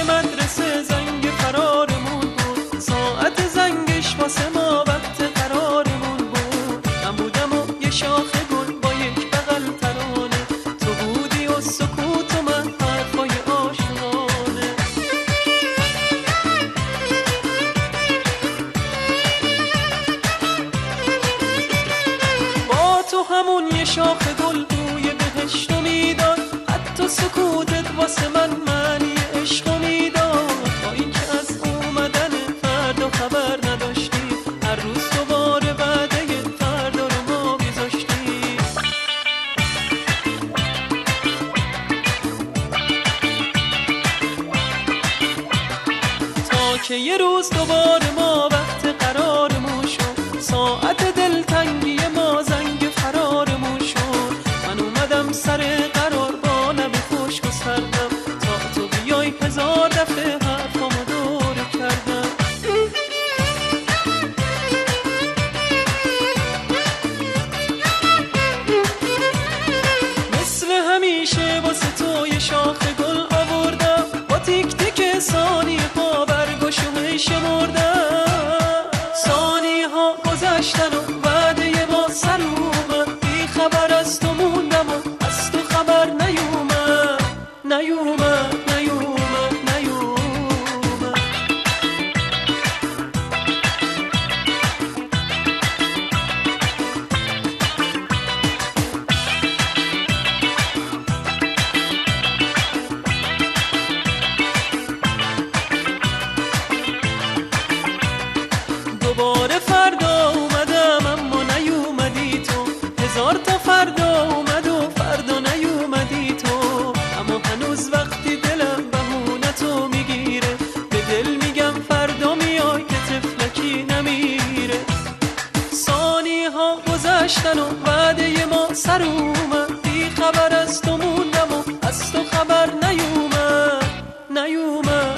مدرسه زنگ فرارمون بود، ساعت زنگش واسه ما وقت قرارمون بود. من بودم و یه شاخ گل با یک بغل ترانه، تو بودی و سکوت و من حرفای آشنانه. با تو همون یه شاخ گل روی بهشتو میداد، حتی سکوتت واسه من معنی عشقو میداد. با اینکه از اومدن فردا خبر نداشتی، هر روز دوباره وعده فردا رو ما میذاشتی. تا که یه روز دوباره ما وقت قرارمون شد، ساعت دلتنگی ما زنگ فرارمون شد. من اومدم سر قرار با لب خشک و سردم، تا تو بیای هزار دفعه حرفامو دوره کردم. مثل همیشه واسه تو یه شاخ گل آوردم، با تیک تیک ثانیه ها برگشو شمردم. ثانیه ها گذشتن و وعده ما سر اومد، بی خبر از تو موندم و از تو خبر نیومد نیومد نیومد نیومد. دوباره فردا اومدم اما نیومدی تو، هزار تا فردا اومد و فردا نیومدی تو. اما هنوز وقتی دلم بهونه تو میگیره، به دل میگم فردا میای که طفلکی نمیره. ثانیه ها گذشتن و وعده ما سر اومد، بی خبر از تو موندم و از تو خبر نیومد نیومد.